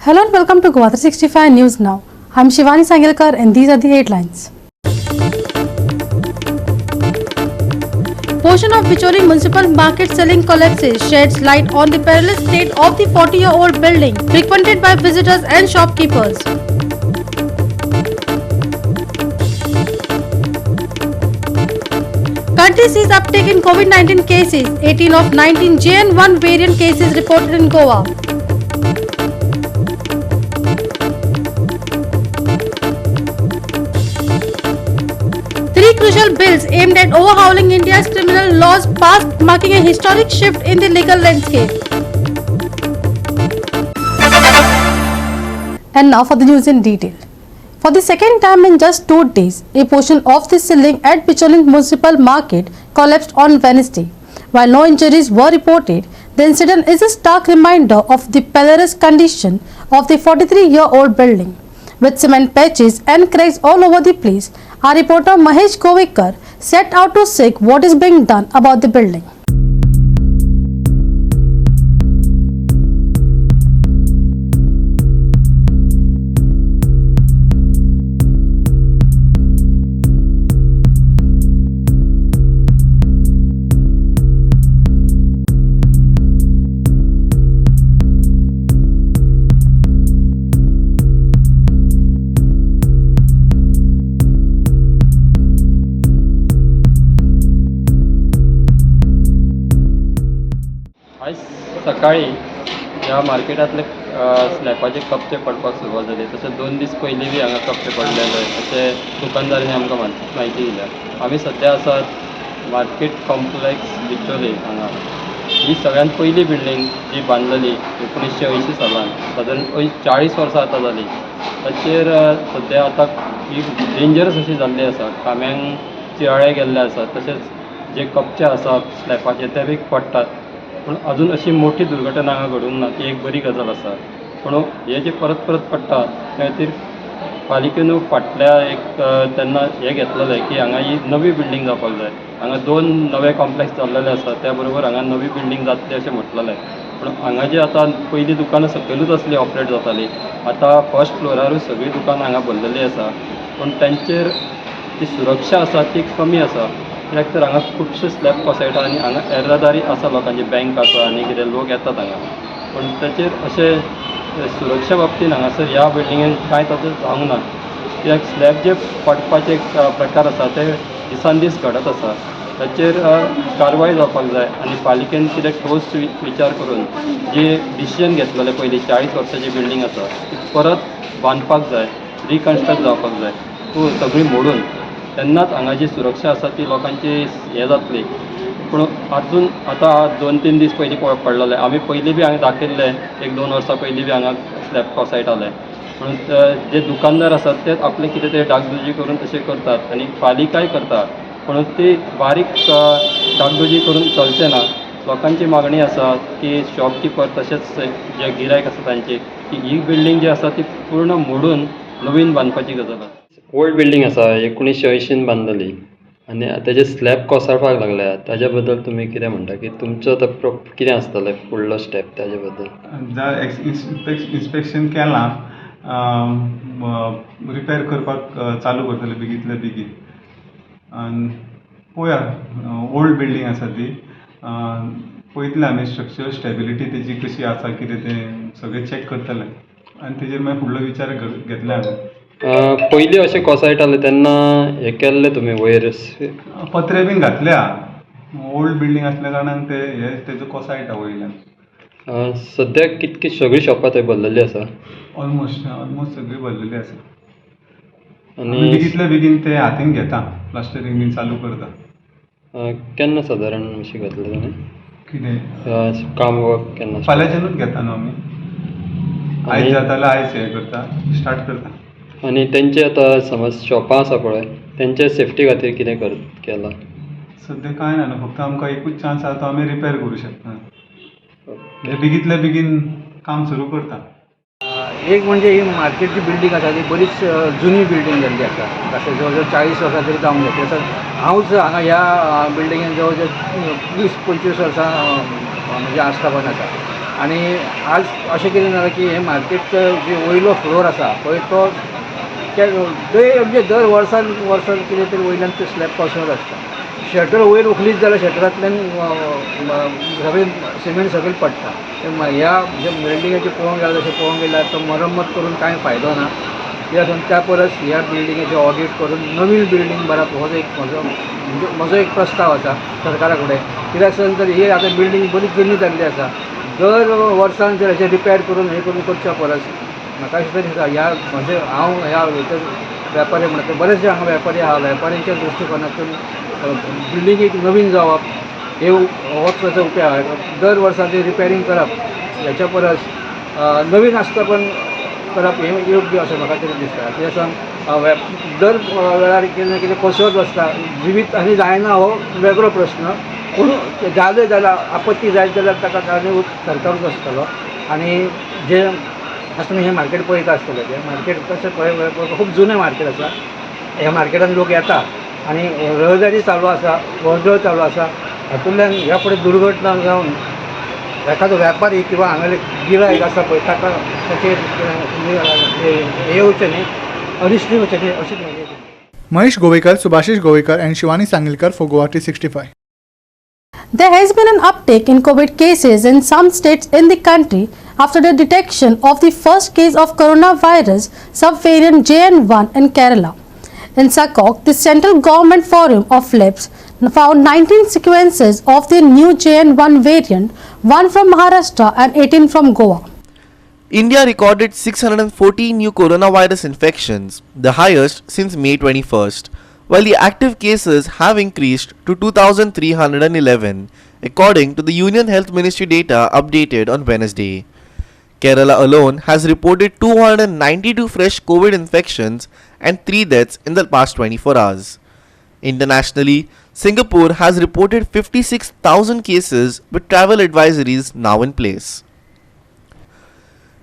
Hello and welcome to Goa 365 News Now. I'm Shivani Sangelkar and these are the headlines. Portion of Bicholi Municipal Market selling collapses sheds light on the perilous state of the 40-year-old building frequented by visitors and shopkeepers. Country sees uptick in COVID-19 cases. 18 of 19 JN1 variant cases reported in Goa. Three crucial bills aimed at overhauling India's criminal laws passed, marking a historic shift in the legal landscape. And now for the news in detail. For the second time in just 2 days, a portion of the ceiling at Bicholi Municipal Market collapsed on Wednesday. While no injuries were reported, the incident is a stark reminder of the perilous condition of the 43-year-old building. With cement patches and cracks all over the place, our reporter Mahesh Kovekar set out to seek what is being done about the building. आज सकाळी ह्या मार्केटांतले स्लॅबाचे कपचे पडपाक सुरवात जाली. तशेंच 2 दीस पयलीं बी हांगा कपचे पडलेले अशें दुकानदारांनी आमकां म्हायती दिल्या. आमी सद्या आसात मार्केट कॉम्प्लेक्स बिचोली हांगा. ही सगळ्यांत पयली बिल्डींग जी बांदलेली 1980 सालान, सादारण 40 वर्सां आतां जाली. ताचेर सद्या आतां ही डेंजरस अशी जाल्ली आसा. खांब्यांक चिराळे गेल्ले आसात. तशेंच जे कपचे आसात स्लॅबाचे ते बी पडटात. पूण अजून अशी मोठी दुर्घटना हांगा घडूंक ना, ती एक बरी गजाल आसा. पूण हे जे परत परत पडटा त्या खातीर पालिकेन फाटल्या तेन्ना हें घेतलेलें की हांगा ही नवी बिल्डींग जावपाक जाय. हांगा 2 नवे कॉम्प्लेक्स जाल्लेले आसा, त्या बरोबर हांगा नवी बिल्डींग जातली अशें म्हटलेलें. पूण हांगा जी आतां पयलीं दुकानां सकयलूच असली ऑपरेट जाताली, आतां फर्स्ट फ्लोरारूच सगळीं दुकानां हांगा भरलेलीं आसा. पूण तांचेर जी सुरक्षा आसा ती कमी आसा. कित्याक तर हांगा खुबशे स्लॅब कोसळटा आनी हांगा येरादारी आसा लोकांची, बँक आसा आनी कितें लोक येतात हांगा. पूण ताचेर अशें सुरक्षा बाबतींत हांगासर ह्या बिल्डिंगेन कांय ताचें जावंक ना. कित्याक स्लॅब जे पडपाचे प्रकार आसा ते दिसान दीस घडत आसा. ताचेर कारवाय जावपाक जाय आनी पालिकेन कितें ठोस विचार करून जे डिसिजन घेतलेले पयलीं 40 वर्सांची बिल्डींग आसा ती परत बांदपाक जाय, रिकन्स्ट्रक्ट जावपाक जाय. तूं सगळी मोडून तेन्नाच हांगा जी सुरक्षा आसा ती लोकांची हें जातली. पूण आजून आतां 2-3 दीस पयलीं पडलेले. आमी पयलीं बी हांगा दाखयल्ले 1-2 वर्सां पयलीं बी हांगा स्लॅब कोसळटाले. पूण जे दुकानदार आसात ते आपले कितें ते डागडुजी करून तशें करतात आनी पालिकाय करता. पूण ती बारीक डागडुजी करून चलचें ना. लोकांची मागणी आसा की शॉपकिपर तशेंच जे गिरायक आसा तांची की ही बिल्डींग जी आसा ती पूर्ण मोडून नवीन बांदपाची गजाल आसा. ओल्ड बिल्डींग आसा 1980 बांदलेली आनी ताजे स्लॅब कोसळपाक लागल्या. ताज्या बद्दल तुमी कितें म्हणटा की तुमचो तो कितें आसतलें फुडलो स्टेप ताजे बद्दल? इन्स्पेक्शन केलां, रिपेर करपाक चालू करतले बेगींतल्या बेगीन. आनी पळोवया, ओल्ड बिल्डींग आसा ती पळयतले आमी स्ट्रक्चरल स्टेबिलिटी तेजी कशी आसा कितें तें सगळें चॅक करतले आनी तेजेर मागीर फुडलो विचार घेतले आमी. पयलीं अशें कोसळटाले तेन्ना हें केल्लें तुमी वयर पत्रे बीन घातल्या. ओल्ड बिल्डींग आसल्या कारणान तेजो कोसळटा वयल्यान. सद्याक कितकी सगळीं शॉपां थंय भरलेलीं आसा? ऑलमोस्ट सगळीं भरलेली आसा. आनी बेगींतल्या बेगीन ते हातीन घेता, प्लास्टरींग बीन चालू करता. केन्ना सादारण अशें घेतलें तुमी? कितें काम वर्क केन्ना? फाल्यांच्यानूच घेता न्हू आमी. आयज जाता जाल्यार आयज हें करता, स्टार्ट करता. आनी तेंचे आतां समज शॉपां आसा पळय तेंचे सेफ्टी खातीर कितें केलां? सद्या कांय ना न्हू, फक्त आमकां एकूच चान्स आसा तो आमी रिपेर करूं शकता. बेगींतल्या बेगीन काम सुरू करता. एक म्हणजे ही मार्केटची बिल्डींग आसा ती बरीच जुनी बिल्डींग जाल्ली आसा. तशें जवळ जवळ 40 वर्सां तरी जावंक जाय. तसोच हांवूच हांगा ह्या बिल्डींगेन जवळ जवळ 20-25 वर्सां म्हणजे आस्थापन आसा. आनी आज अशें कितें जालां की हे मार्केटचो जे वयलो फ्लोर आसा पळय तो म्हणजे दर वर्सान कितें तरी वयल्यान ते स्लॅब कोसळत आसता. शटर वयर उखलीत जाल्यार शटरांतल्यान सगळें सिमेंट सगळें पडटा. ह्या जे बिल्डिंगेचे पळोवंक गेल्यार तशें पळोवंक गेल्यार तो मरम्मत करून कांय फायदो ना. कित्याक त्या परस ह्या बिल्डिंगेचे ऑडिट करून नवीन बिल्डींग बांदप हो म्हजो एक प्रस्ताव आसा सरकारा कडेन. कित्याक तर ही आतां बिल्डींग बरी जुनी जाल्ली आसा. दर वर्सान जर हेचे रिपेर करून हे करून करच्या परस म्हाका अशें तरी दिसता हांव ह्या वेपारी म्हणटा बरेचशे हांगा वेपारी आहा. वेपाऱ्यांच्या दृश्टिकोनातून बिल्डींगेक नवीन जावप होच ताचो उपाय आहा. दर वर्साचें रिपेरींग करप हेच्या परस नवीन आस्थापन करप हें योग्य अशें म्हाका तरी दिसता. कित्याक सांग दर वेळार कितें ना कितें कोसळत आसता. जिवीत आनी जायना हो वेगळो प्रश्न, पूण जालें जाल्यार आपत्ती जायत जाल्यार ताका कारणीभूत सरकारूच आसतलो. आनी जे आतां तुमी हें मार्केट पळयता आसतलें तें मार्केट तशें पळय खूब जुनें मार्केट आसा. ह्या मार्केटान लोक येता आनी रहदारी चालू आसा, वर्दळ चालू आसा. हातूंतल्यान ह्या फुडें दुर्घटना जावन एखादो वेपारी किंवा हांगाले गिरायक आसा पळय ताका ताचेर हे येवचें न्ही, अरिश्ट येवचें न्ही अशीच म्हाजी. Mahesh Govekar, Subhashish Govekar and Shivani Sangilkar for Goa 365. There has been an uptick in COVID cases in some states in the country after the detection of the first case of coronavirus subvariant JN1 in Kerala. In Sakok, the Central Government Forum of Labs found 19 sequences of the new JN1 variant, 1 from Maharashtra and 18 from Goa. India recorded 614 new coronavirus infections, the highest since May 21st, while the active cases have increased to 2,311, according to the Union Health Ministry data updated on Wednesday. Kerala alone has reported 292 fresh COVID infections and 3 deaths in the past 24 hours. Internationally, Singapore has reported 56,000 cases with travel advisories now in place.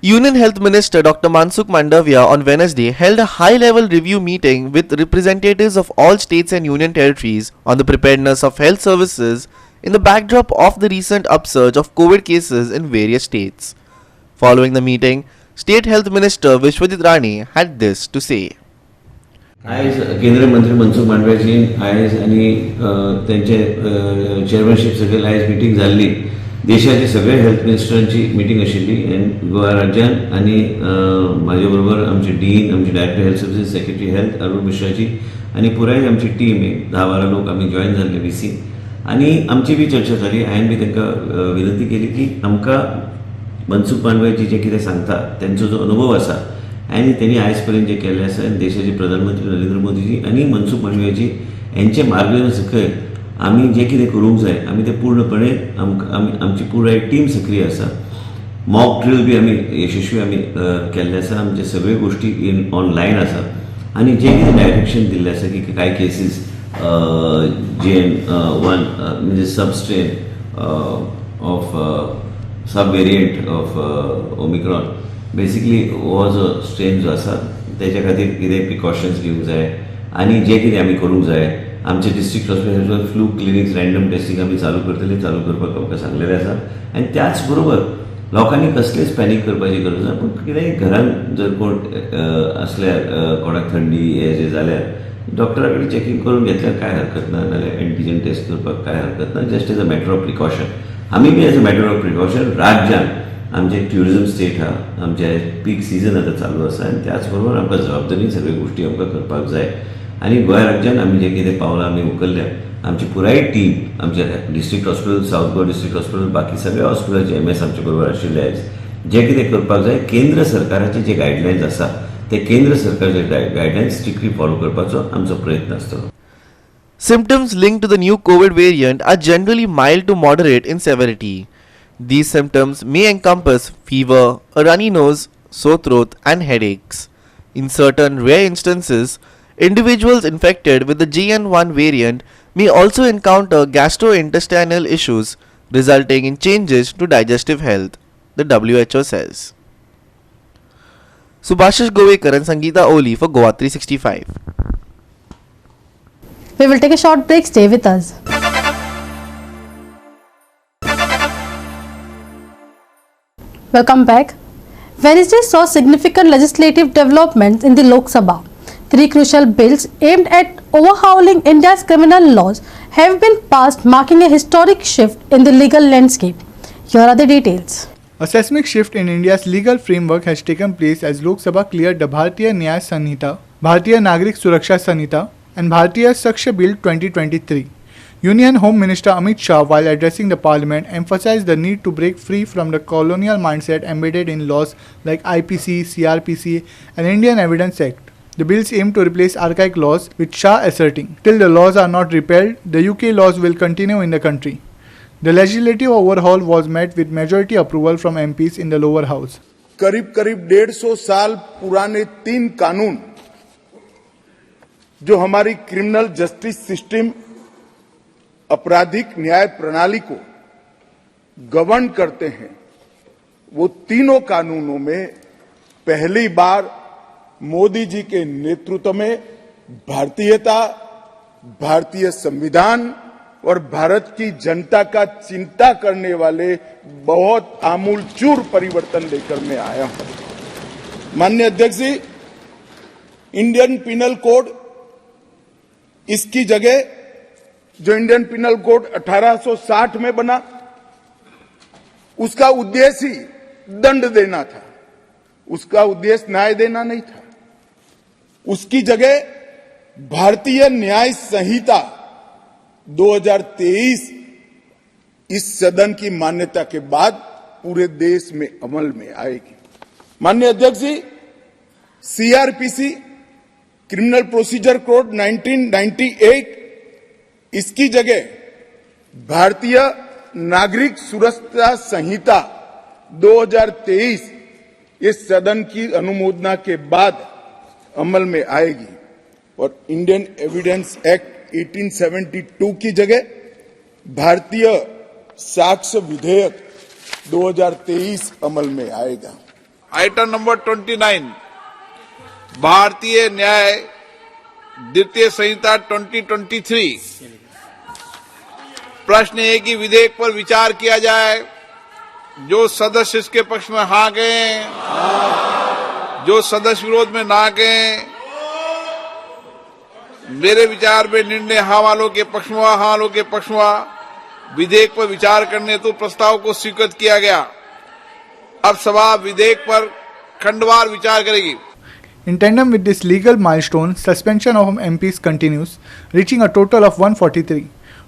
Union Health Minister Dr. Mansukh Mandavia on Wednesday held a high-level review meeting with representatives of all states and union territories on the preparedness of health services in the backdrop of the recent upsurge of COVID cases in various states. Following the meeting, State Health Minister Vishwadit Rane had this to say. आयज केंद्रीय मंत्री मनसुख मांडव्याची आयज आनी त्यांचे चेअरमनशीप सकयल आयज meeting जाल्ली. देशाचे सगळे हेल्थ मिनिस्टरांची मिटींग आशिल्ली आनी गोवा राज्यान आनी म्हाजे बरोबर आमचे डीन, आमचे director health services, secretary health Arun मिश्राची आनी पुराय आमची टीम 10-12 लोक आमी जॉईन जाल्ले VC. आनी आमची बी चर्चा जाली. हांवें बी तांकां विनंती केली की आमकां मनसुख मांडव्याची जे कितें सांगता त्यांचो जो अनुभव आसा आनी त्यांनी आयज पर्यंत जे केल्लें आसा आनी देशाचे प्रधानमंत्री नरेंद्र मोदीजी आनी मनसुख मांडव्याजी यांचे मार्गदर्शन सकयल आमी जे कितें करूंक जाय आमी ते पूर्णपणे आमची पुराय टीम सक्रीय आसा. मॉक ड्रिल बी आमी यशस्वी आमी केल्ले आसा. आमचे सगळे गोष्टी ऑनलायन आसा आनी जे कितें डायरेक्शन दिल्लें आसा की कांय केसीस JN1 म्हणजे substrain of sub variant of Omicron basically हो जो स्ट्रेन जो आसा त्याच्या खातीर कितें प्रिकॉशन्स घेवंक जाय आनी जे कितें आमी करूंक जाय. आमचे district hospital flu clinics random testing आमी चालू करतले, चालू करपाक आमकां सांगलेलें आसा. आनी त्याच बरोबर लोकांनी कसलेच पॅनीक करपाची गरज ना. पूण कितेंय घरान जर कोण असल्यार कोणाक थंडी हे जे जाल्यार डॉक्टरा कडेन चॅकींग करून घेतल्यार काय हरकत ना, नाल्यार एंटीजन टेस्ट करपाक काय हरकत ना. Just as a matter of precaution आमी बी as a matter of precaution राज्यान आमचे ट्युरिजम स्टेट हा, आमचे पीक सीजन आता चालू आसा आनी त्याच बरोबर आमकां जबाबदारी सगळ्यो गोष्टी आमकां करपाक जाय. आनी गोंय राज्यान आमी जे कितें पावलां आमी उखल्ल्या आमची पुराय टीम आमचे district hospital, south Goa district hospital, बाकी सगळ्या हॉस्पिटलाचे MS आमचे बरोबर आशिल्ले आयज जे कितें करपाक जाय. केंद्र सरकाराचे जे गायडलायन्स आसा ते केंद्र सरकारचे गायडलायन्स स्ट्रिक्टली फॉलो करपाचो आमचो प्रयत्न आसतलो. Symptoms linked to the new COVID variant are generally mild to moderate in severity. These symptoms may encompass fever, a runny nose, sore throat, and headaches. In certain rare instances, individuals infected with the JN1 variant may also encounter gastrointestinal issues resulting in changes to digestive health, the WHO says. Subhashish Govekar and Sangeeta Oli for Goa 365. We will take a short break. Stay with us. Welcome back. Wednesday saw significant legislative developments in the Lok Sabha. Three crucial bills aimed at overhauling India's criminal laws have been passed, marking a historic shift in the legal landscape. Here are the details. A seismic shift in India's legal framework has taken place as Lok Sabha cleared the Bharatiya Nyaya Sanhita, Bharatiya Nagrik Suraksha Sanhita, and Bharatiya Sakshya Bill 2023. Union Home Minister Amit Shah, while addressing the Parliament, emphasized the need to break free from the colonial mindset embedded in laws like IPC, CRPC, and Indian Evidence Act. The bills aim to replace archaic laws, with Shah asserting, till the laws are not repealed, the UK laws will continue in the country. The legislative overhaul was met with majority approval from MPs in the lower house. करीब करीब 150 साल पुराने 3 कानून जो हमारी criminal justice system आपराधिक न्याय प्रणाली को गवर्न करते हैं, वो तीनों कानूनों में पहली बार मोदी जी के नेतृत्व में भारतीयता, भारतीय संविधान और भारत की जनता का चिंता करने वाले बहुत आमूलचूल परिवर्तन लेकर मैं आया हूं। माननीय अध्यक्ष जी, इंडियन पिनल कोड, इसकी जगह जो इंडियन पिनल कोड 1860 में बना, उसका उद्देश्य ही दंड देना था, उसका उद्देश्य न्याय देना नहीं था। उसकी जगह भारतीय न्याय संहिता 2023 इस सदन की मान्यता के बाद पूरे देश में अमल में आएगी। माननीय अध्यक्ष जी, सीआरपीसी क्रिमिनल प्रोसीजर कोड 1998, इसकी जगह भारतीय नागरिक सुरक्षा संहिता 2023 इस सदन की अनुमोदना के बाद अमल में आएगी और इंडियन एविडेंस एक्ट 1872 की जगह भारतीय साक्ष्य विधेयक 2023 अमल में आएगा। आइटम नंबर 29, भारतीय न्याय द्वितीय संहिता 2023। प्रश्न है कि विधेयक पर विचार किया जाए। जो सदस्य इसके पक्ष में हाँ गए, जो सदस्य विरोध में ना गए। मेरे विचार में निर्णय हाँ वालों के पक्ष में, हाँ वालों के पक्ष में। विधेयक पर विचार करने हेतु प्रस्ताव को स्वीकृत किया गया। अब सभा विधेयक पर खंडवार विचार करेगी। In tandem with this legal milestone, suspension of MPs continues, reaching a total of 143.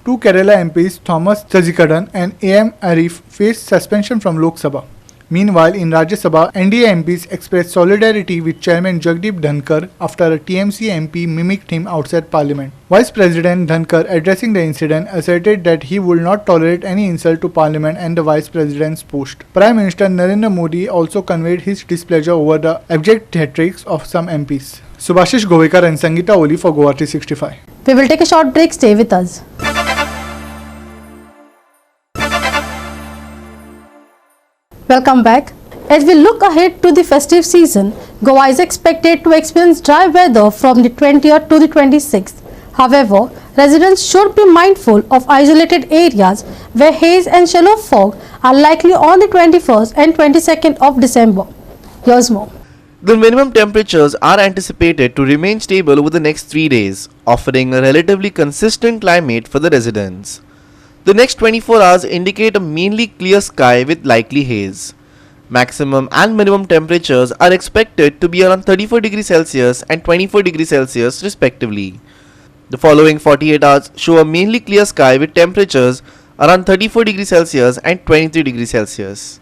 Two Kerala MPs, Thomas Sazikadan and A.M. Arif, faced suspension from Lok Sabha. Meanwhile, in Rajya Sabha, NDA MPs expressed solidarity with Chairman Jagdeep Dhankar after a TMC MP mimicked him outside Parliament. Vice President Dhankar, addressing the incident, asserted that he would not tolerate any insult to Parliament and the Vice President's post. Prime Minister Narendra Modi also conveyed his displeasure over the abject theatrics of some MPs. Subhashish Govekar and Sangeeta Oli for Goa 365. We will take a short break. Stay with us. Welcome back. As we look ahead to the festive season, Goa is expected to experience dry weather from the 20th to the 26th. However, residents should be mindful of isolated areas where haze and shallow fog are likely on the 21st and 22nd of December. Here's more. The minimum temperatures are anticipated to remain stable over the next 3 days, offering a relatively consistent climate for the residents. The next 24 hours indicate a mainly clear sky with likely haze. Maximum and minimum temperatures are expected to be around 34 degrees Celsius and 24 degrees Celsius respectively. The following 48 hours show a mainly clear sky with temperatures around 34 degrees Celsius and 23 degrees Celsius.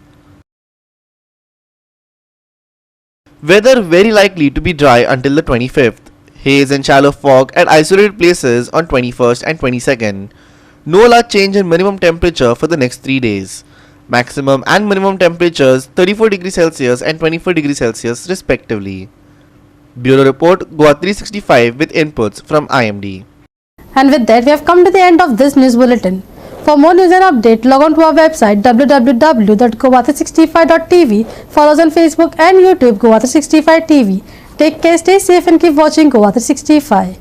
Weather very likely to be dry until the 25th. Haze and shallow fog at isolated places on 21st and 22nd. No large change in minimum temperature for the next 3 days. Maximum and minimum temperatures 34 degrees Celsius and 24 degrees Celsius respectively. Bureau Report, Goa 365 with inputs from IMD. And with that, we have come to the end of this news bulletin. For more news and update, log on to our website www.goa365.tv. Follow us on Facebook and YouTube Goa365 TV. Take care, stay safe and keep watching Goa 365.